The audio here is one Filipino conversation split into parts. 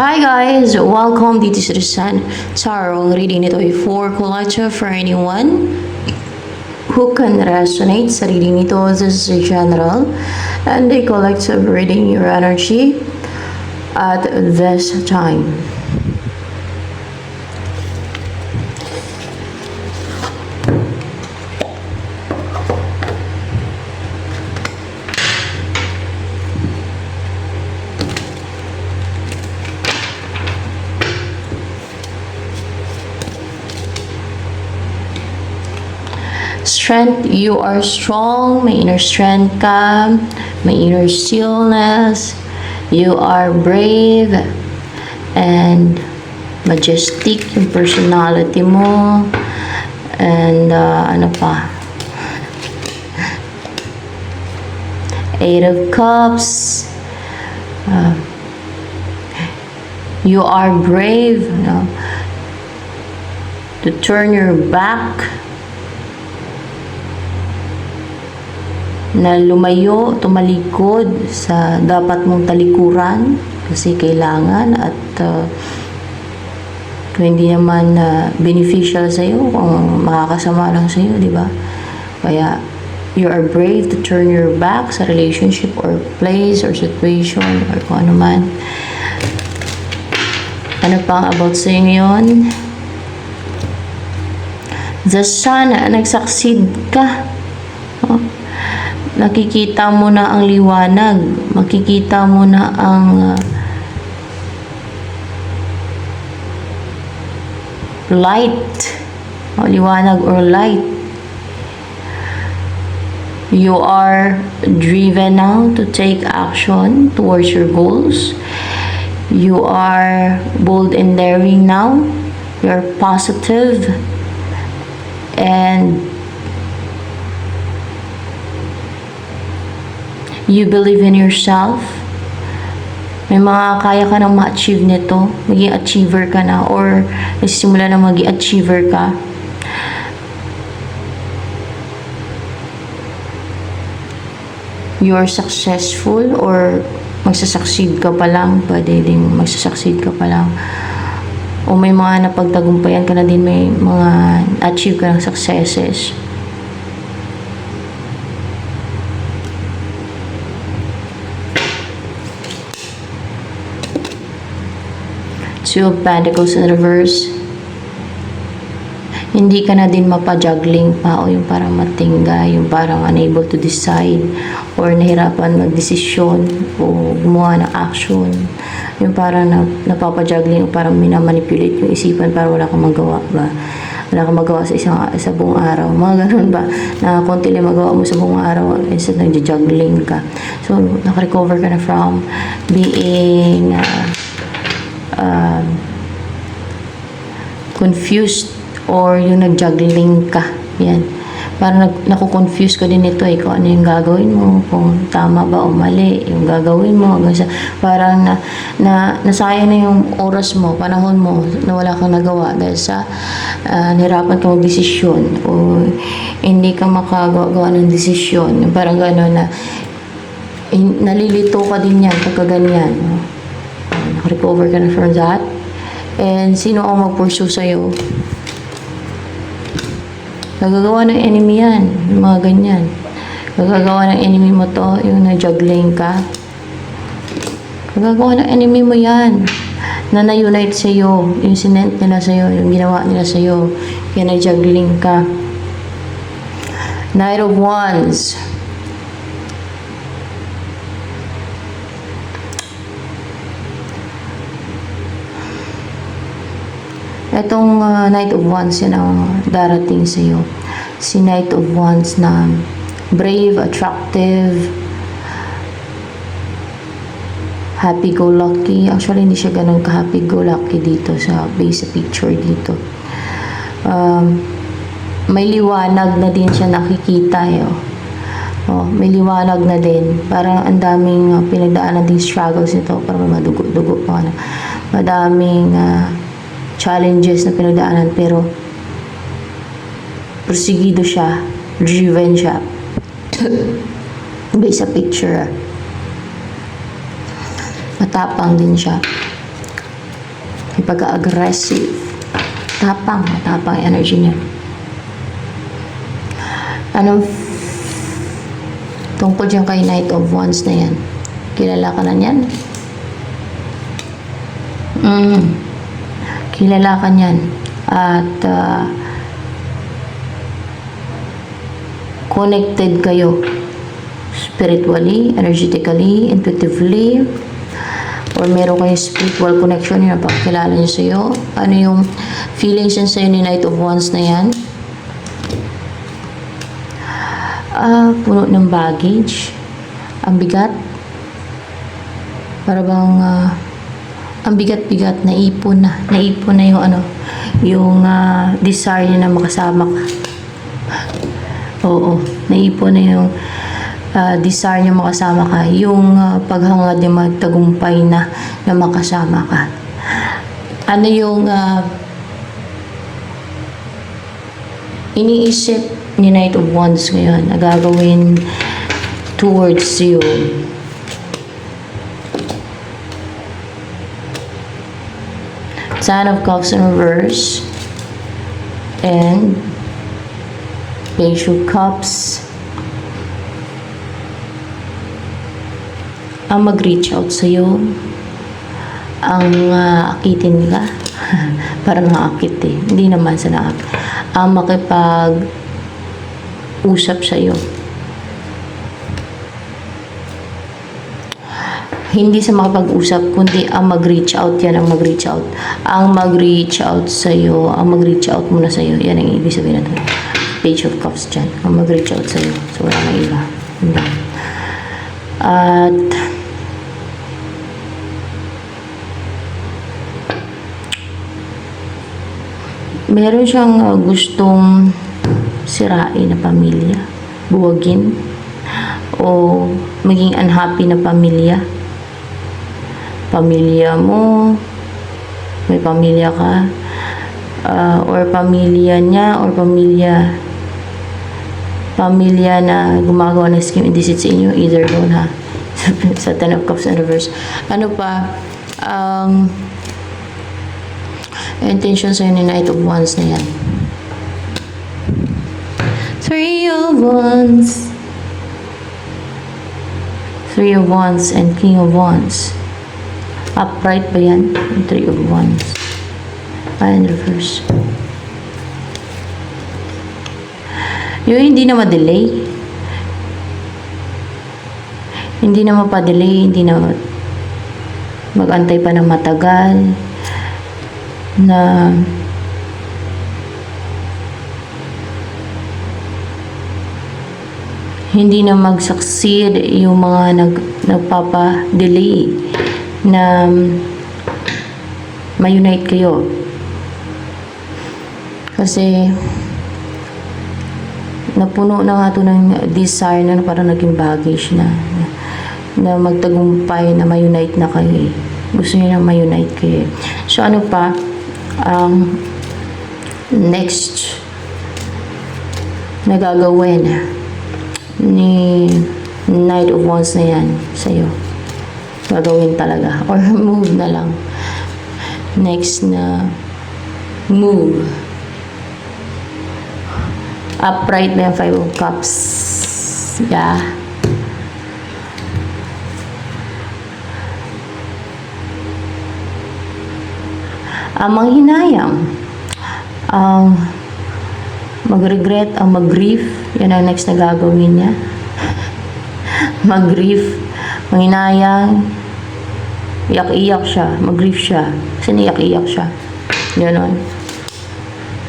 Hi guys! Welcome dito sa Rizan Tarot. Ang reading nito ay for collector for anyone who can resonate sa reading nito. This is a general and a collective reading your energy at this time. Strength, you are strong, may inner strength ka, may inner stillness, you are brave, and majestic yung personality mo, and ano pa, Eight of Cups, you are brave, no? To turn your back, na lumayo, tumalikod sa dapat mong talikuran kasi kailangan at kung hindi naman beneficial sa iyo, kung makakasama lang sa iyo, di ba? Kaya you are brave to turn your back sa relationship or place or situation or kung ano man. Ano pang about sa iyo ngayon? The Sun, nag-succeed ka. Oh. Nakikita mo na ang liwanag, makikita mo na ang light, o liwanag or light. You are driven now to take action towards your goals. You are bold and daring now. You are positive and you believe in yourself. May mga kaya ka nang ma-achieve nito. Maging achiever ka na or nagsisimula na maging achiever ka. You are successful or magsasucceed ka pa lang. Pwede din magsasucceed ka pa lang. O may mga napagtagumpayan ka na din. May mga achieve ka ng successes. Two of Pentacles in reverse. Hindi ka na din mapajuggling pa o yung parang matingga, yung parang unable to decide or nahirapan magdesisyon o gumawa ng action. Yung parang napapajuggling o parang minamanipulate yung isipan para wala kang magawa ba? Wala kang magawa sa buong araw. Mga ganun ba? Na konti lang magawa mo sa buong araw instead nag-juggling ka. So, nakarecover ka na from being confused or yung nag-juggling ka. Yan. Parang naku-confuse ko din ito kung ano yung gagawin mo, kung tama ba o mali yung gagawin mo. Parang nasayang na yung oras mo, panahon mo na wala kang nagawa dahil sa nahirapan kang mag-desisyon o hindi ka makagawa ng desisyon. Yung parang gano'n na nalilito ka din yan pagka ganyan. Recover ka na from that. And sino ang mag-pursue sa'yo? Nagagawa ng enemy yan. Yung mga ganyan. Nagagawa ng enemy mo to. Yung na-juggling ka. Nagagawa ng enemy mo yan. Na na-unite sa'yo. Yung sinent nila sa'yo. Yung ginawa nila sa'yo. Kaya na-juggling ka. Knight of Wands. Itong Knight of Wands, yan ang darating sa iyo. Si Knight of Wands na brave, attractive, happy-go-lucky. Actually, hindi siya ganun ka-happy-go-lucky dito sa base picture dito. May liwanag na din siya nakikita. May liwanag na din. Parang ang daming pinagdaanan din struggles nito. Parang madugo-dugo pa. Madaming challenges na pinagdaanan pero prosigido siya, driven siya based sa picture. Matapang din siya. May pagka-aggressive. Matapang energy niya. Anong tungkol dyan kay Knight of Wands na yan? Kilala ka na yan? Kilala ka niyan. At connected kayo spiritually, energetically, intuitively, or meron kayong spiritual connection yun, napakilala niyo sa'yo. Ano yung feelings yan sa'yo ni Knight of Wands na yan? Puno ng baggage. Ang bigat. Para bang ang bigat-bigat, naipon na yung yung desire niya na makasama ka. Oo, naipon na yung desire niya makasama ka, yung paghangad niya magtagumpay na makasama ka. Ano yung iniisip ni Knight of Wands ngayon na gagawin towards you? Son of Cups in reverse and Page of Cups. Ang mag-reach out sa'yo, ang akitin ka. Parang nakakit eh. Hindi naman sa nakakit. Ang makipag-usap sa'yo. Hindi sa makapag-usap, kundi ang mag-reach out. Yan ang mag-reach out. Ang mag-reach out sa'yo, ang mag-reach out muna sa'yo. Yan ang ibig sabihin natin. Page of Cups dyan. Ang mag-reach out sa'yo. So, wala na iba. Hindi. At meron siyang gustong sirain na pamilya. Buwagin. O maging unhappy na pamilya. Pamilya mo, may pamilya ka, or pamilya niya, or pamilya na gumagawa ng scheme and deceit sa inyo, either doon ha, sa Ten of Cups in reverse. Ano pa, intention sa'yo ni Knight of Wands na yan. Three of Wands and King of Wands. Upright ba yan? Three of Wands. And reverse. Yung hindi na ma-delay. Hindi na mapadelay. Hindi na mag-antay pa ng matagal. Na hindi na mag-succeed yung mga nagpapa-delay na ma-unite kayo. Kasi napuno na nga ito ng desire na parang naging baggage na magtagumpay na ma-unite na kayo eh. Gusto niyo na ma-unite kayo. So ano pa, next na gagawin ni Knight of Wands na yan sa'yo, gagawin talaga, or move na lang. Next na move, upright na yung Five of Cups. Yeah. Ang manghinayang, mag-regret, ang mag-grief, yan ang next na gagawin niya. Mag-grief, manghinayang, iyak-iyak siya, mag-grief siya, kasi niyak-iyak siya. Ganon.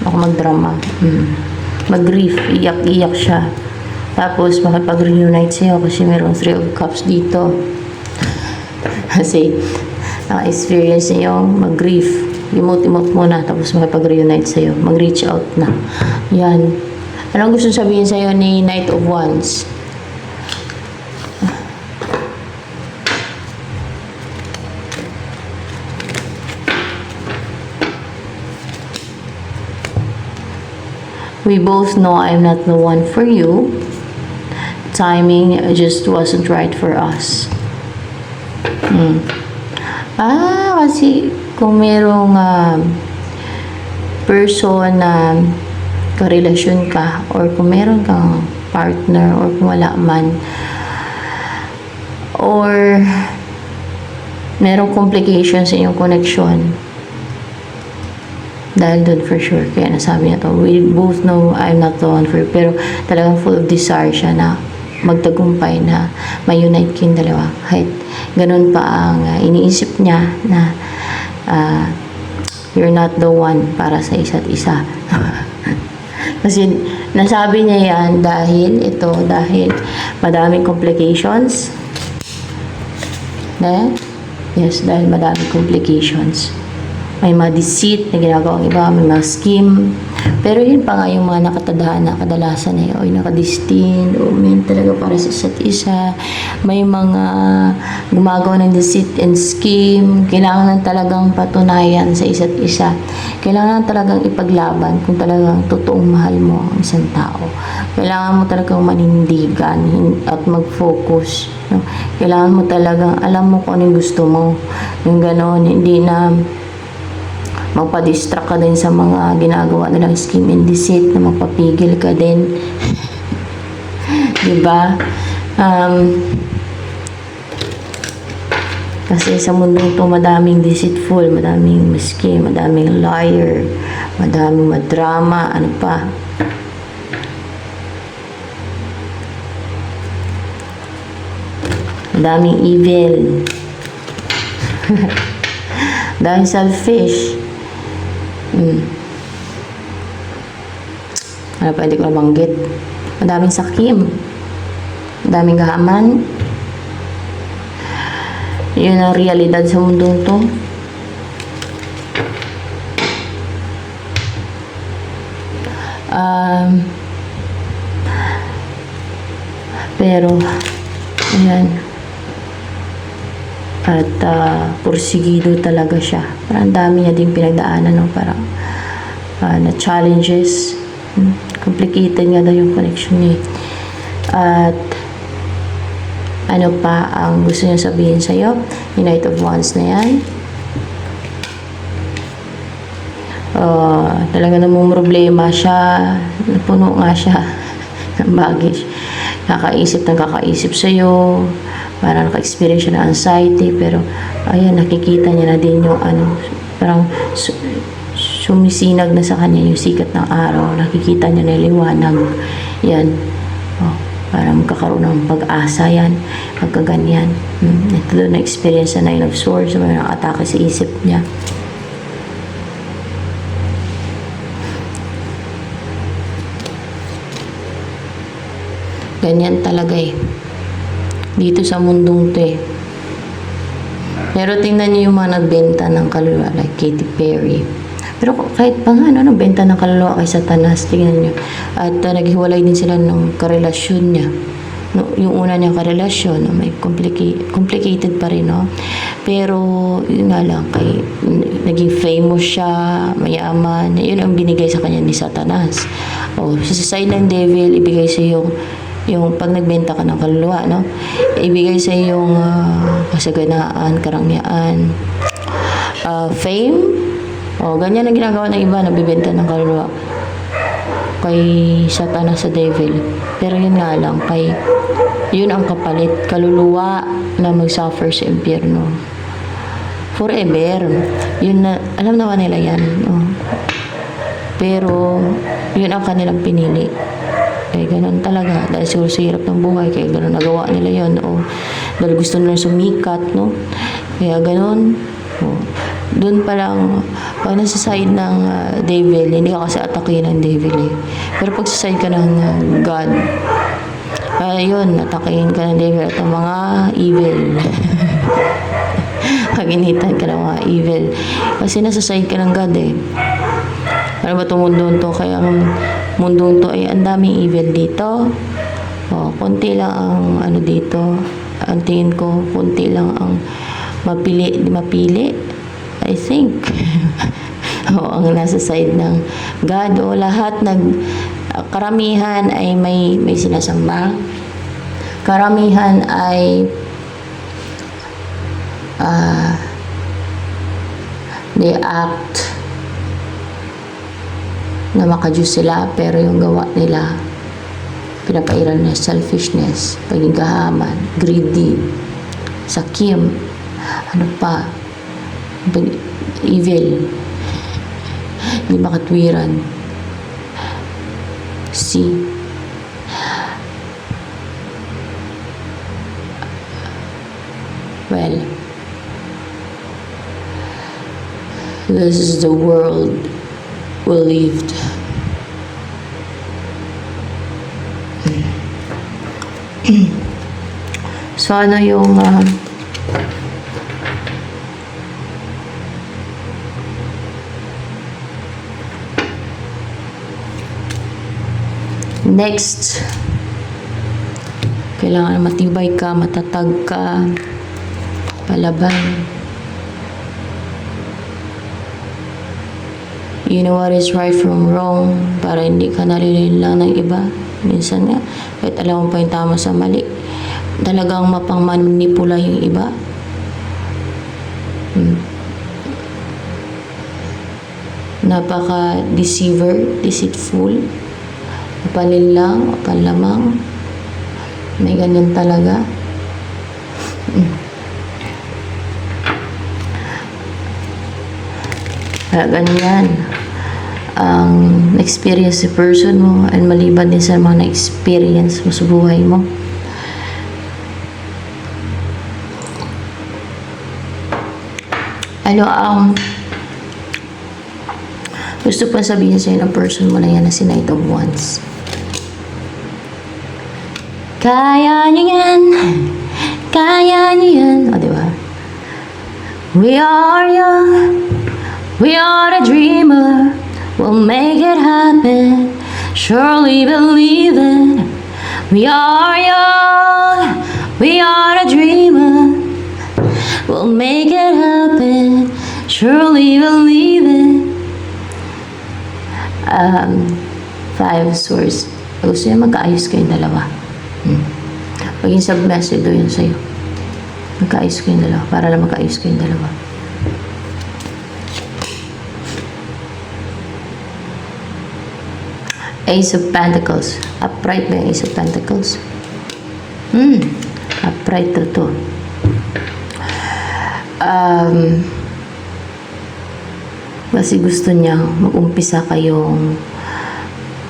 Ako mag-drama. Mag-grief, iyak-iyak siya. Tapos, makipag-reunite sa'yo kasi mayroong Three of Cups dito. Kasi, naka-experience niyo mag-grief. Emote-emote muna, tapos makipag-reunite sa'yo. Mag-reach out na. Yan. Anong gusto sabihin sa'yo ni Knight of Wands? We both know I'm not the one for you. Timing just wasn't right for us. Kasi kung merong person na karelasyon ka or kung meron kang partner or kung wala man or merong complication sa inyong connection dahil doon for sure kaya nasabi niya to, we both know I'm not the one for you, pero talagang full of desire siya na magtagumpay na ma-unite kayong dalawa kahit ganun pa ang iniisip niya na you're not the one para sa isa't isa. Kasi nasabi niya yan dahil madaming complications. Yes, dahil madaming complications. May mga deceit na ginagawang iba, may mga scheme. Pero yun pa nga yung mga nakatadhana, kadalasan ay nakadestin, o may talaga para sa isa't isa. May mga gumagawa ng deceit and scheme. Kailangan talagang patunayan sa isa't isa. Kailangan talagang ipaglaban kung talagang totoong mahal mo ang isang tao. Kailangan mo talagang manindigan at mag-focus. No? Kailangan mo talagang alam mo kung anong gusto mo. Yung gano'n, hindi na magpa-distract ka din sa mga ginagawa nilang scheme and deceit na magpapigil ka din. Diba? Kasi sa mundong to madaming deceitful, madaming scheme, madaming liar, madaming madrama, ano pa. Madaming evil. Madaming selfish. Ano pa, hindi ko nabanggit. Madaming sakim. Madaming gahaman. Yun ang realidad sa mundong to. Pero, ayan. At porsigido talaga siya. Parang dami niya din pinagdaanan, no? Parang na challenges. Complicated nga daw yung connection niya. At ano pa ang gusto niya sabihin sa'yo? Yung Knight of Wands na yan. Talaga namumroblema siya. Napuno nga siya ng baggage. Kakaisip sa'yo. Parang naka-experience siya ng anxiety, pero ayan, nakikita niya na din yung parang sumisinag na sa kanya yung sikat ng araw. Nakikita niya na liwanag. Yan. Parang magkakaroon ng pag-asa yan. Pagkaganyan. Ito doon na-experience na Nine of Swords. May nakatake sa isip niya. Ganyan talaga eh. Dito sa mundong to eh. Pero tingnan niyo yung mga nagbenta ng kaluluwa like Katy Perry. Pero kahit pa nga, nagbenta ng kaluluwa kay Satanas, tingnan niyo. At naghiwalay din sila ng karelasyon niya. No, yung una niya karelasyon, may complicated pa rin, no? Pero, yun nga lang, naging famous siya, mayaman, yun ang binigay sa kanya ni Satanas. Sa silent devil, ibigay sa yung pag nagbenta ka ng kaluluwa, no? Ibigay sa yung kasaganaan, karangyaan, fame. Ganyan ang ginagawa ng iba, nabibenta ng kaluluwa kay Satanas sa devil. Pero yun nga lang, yun ang kapalit, kaluluwa na mag-suffer sa impyerno. Forever. Yun na, alam naman nila yan. Pero, yun ang kanilang pinili. Ganun talaga. Dahil siguro sa hirap ng buhay, kaya ganun nagawa nila yun. Dahil gusto nila sumikat, no? Kaya ganun. Doon pa lang, pag nasa side ng devil, hindi ka kasi atakin ng devil eh. Pero pag sa side ka ng God, yun, atakin ka ng devil at ang mga evil. Paginitan ka ng mga evil. Kasi nasa side ka ng God eh. Ano ba itong mundong to? Kaya ang mundong to ay ang daming evil dito. Konti lang ang dito. Ang tingin ko, konti lang ang mapili. I think. Ang nasa side ng God. Lahat karamihan ay may sinasamba. Karamihan ay They act na makajus sila, pero yung gawa nila, pinapairal na selfishness, pagiggahaman, greedy, sakim, ano pa, evil, hindi makatwiran. See? Well, this is the world we lived. So, ano yung next, kailangan matibay ka, matatag ka, palaban. You know what is right from wrong, para hindi ka nalilin lang ng iba. Minsan nga, kahit alam mo pa yung tama sa mali, talagang mapangmanipula yung iba. Napaka-deceiver, deceitful, mapalinlang, mapanlamang. May ganyan talaga. Kaya ganyan ang experience sa person mo, and maliban din sa mga na-experience mo sa buhay mo. Ano ang gusto pa sabihin sa'yo ng person mo na yan na si Knight of Wands? Kaya niyo yan, kaya niyo yan. O, diba? We are young, we are a dreamer, we'll make it happen, surely believe it. We are young, we are a dreamer, we'll make it happen, surely believe it. Five of Swords. Gusto niya magkaayos kayong dalawa. Maging submissive doon yun sa'yo. Magkaayos kayong dalawa. Para lang magkaayos kayong dalawa. Ace of Pentacles. Upright ba yung Ace of Pentacles? Upright to. Kasi gusto niya mag-umpisa kayong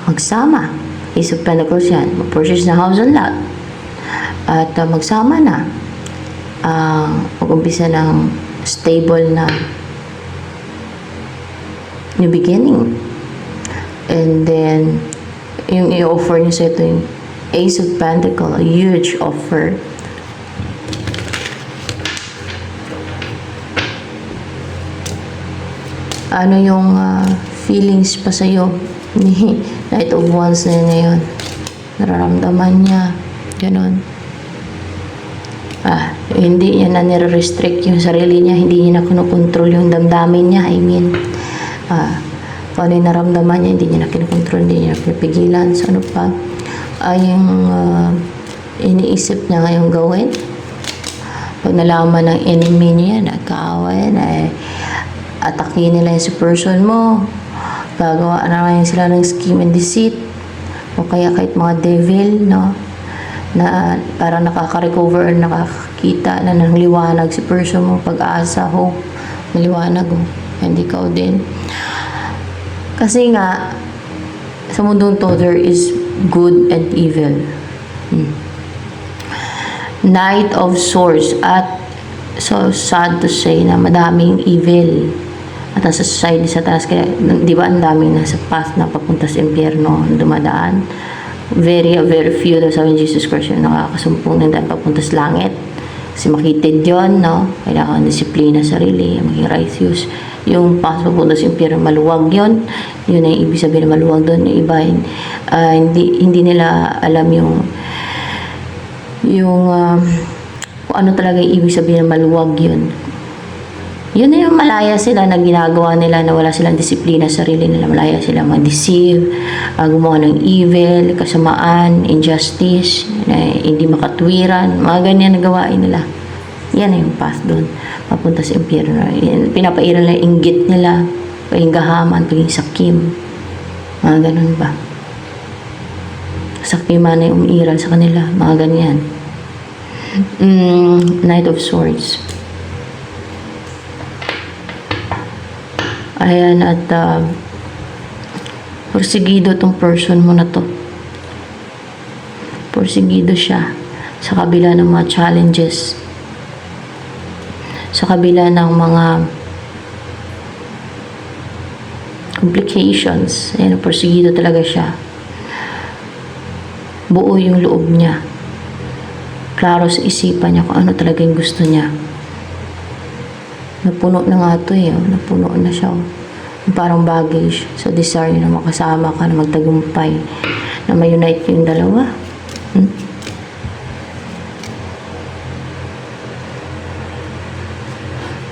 magsama. Ace of Pentacles yan. Mag-purchase na house and lot. At magsama na. Mag-umpisa ng stable na new beginning. And then, yung i-offer niyo sa ito yung Ace of Pentacles, a huge offer. Ano yung feelings pa sa'yo ni Knight of Wands na yun ngayon? Nararamdaman niya. Ganon. Hindi niya na nire-restrict yung sarili niya. Hindi niya na kinukontrol yung damdamin niya. I mean, kung ano yung naramdaman niya, hindi niya na kinukontrol, hindi niya na pinapigilan. So, ano pa? Yung iniisip niya ngayong gawin. Pag nalaman ng enemy niya, nagkaaway, atakin nila yung si person mo, gagawa na ngayon sila ng scheme and deceit, o kaya kahit mga devil, no, na parang nakaka-recover or nakakita na ng liwanag si person mo, pag-asa, hope, maliwanag, hindi ka din. Kasi nga, sa mundong to, there is good and evil. Knight of Swords, at so sad to say na madaming evil at sa society sa taas, kaya di ba ang daming nasa path na papunta sa impyerno dumadaan. Very few daw sabi ni Jesus Christ yung nakakasumpong na dahil papunta sa langit, kasi makitid yun, no? Kailangan disiplina sarili, maging righteous. Yung path papunta sa impyerno, maluwag yun. Yun ay ibig sabihin na maluwag doon. Yung iba, hindi nila alam yung kung ano talaga yung ibig sabihin na maluwag yun. Yun na yung malaya sila na ginagawa nila, na wala silang disiplina sa sarili nila. Malaya sila mag-deceive, gumawa ng evil, kasamaan, injustice, hindi makatwiran, mga ganyan na gawain nila. Yan na yung path doon. Papunta sa impyerno. Pinapairal na yung inggit nila, paging gahaman, paging sakim. Mga ganun ba? Sakiman na yung umiiral sa kanila. Mga ganyan. Knight of Swords. Ayan, at porsigido tong person mo na to. Porsigido siya sa kabila ng mga challenges, sa kabila ng mga complications. Ayan, porsigido talaga siya. Buo yung loob niya. Klaro sa isipan niya kung ano talaga yung gusto niya. Napuno na nga ito eh. Napuno na siya. Parang baggage sa desire niya na makasama ka, na magtagumpay, na ma-unite yung dalawa.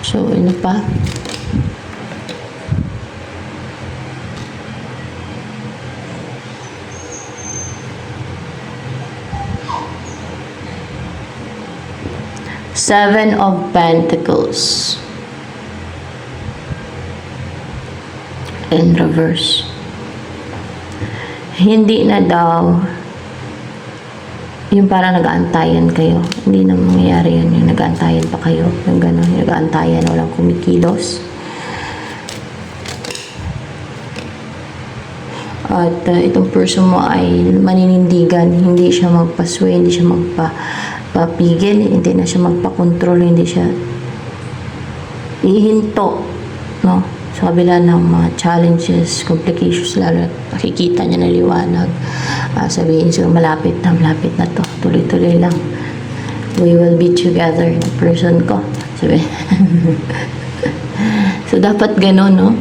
So, ano pa? Seven of Pentacles. In reverse. Hindi na daw yung parang nag-aantayan kayo. Hindi na mangyayari yun. Yung nag-aantayan pa kayo. Yung gano'n. Yung nag-aantayan. Walang kumikilos. At itong person mo ay maninindigan. Hindi siya magpasway. Hindi siya magpapigil. Hindi na siya magpakontrol. Hindi siya ihinto. No? Sa kabila ng mga challenges, complications, lalo nakikita niya na liwanag. Sabihin siya, malapit na to. Tuloy-tuloy lang. We will be together. The person ko. Sabi. So, dapat ganun, no?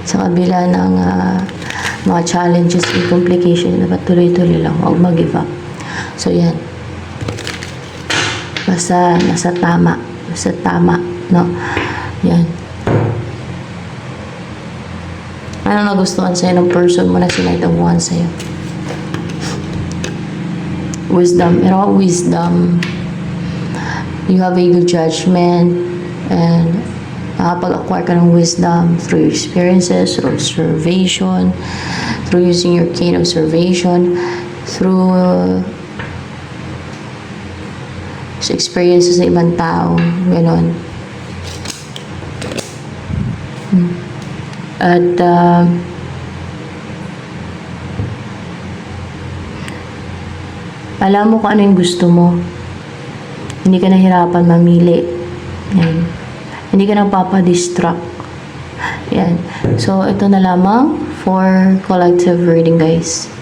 Sa kabila ng mga challenges and complications, dapat tuloy-tuloy lang. Huwag mag-give up. So, yan. Basta nasa tama. Basta tama, no? Yan. Ano nagustuhan sa'yo ng person mo na Knight of Wands sa'yo? Wisdom. Pero wisdom. You have a good judgment and makapag-acquire ka ng wisdom through your experiences, through observation, through using your keen observation, through sa experiences sa ibang tao. Ganon. At alam mo kung ano yung gusto mo. Hindi ka nahirapan mamili. Yan. Hindi ka napapadistract. Yan. So, ito na lamang for collective reading, guys.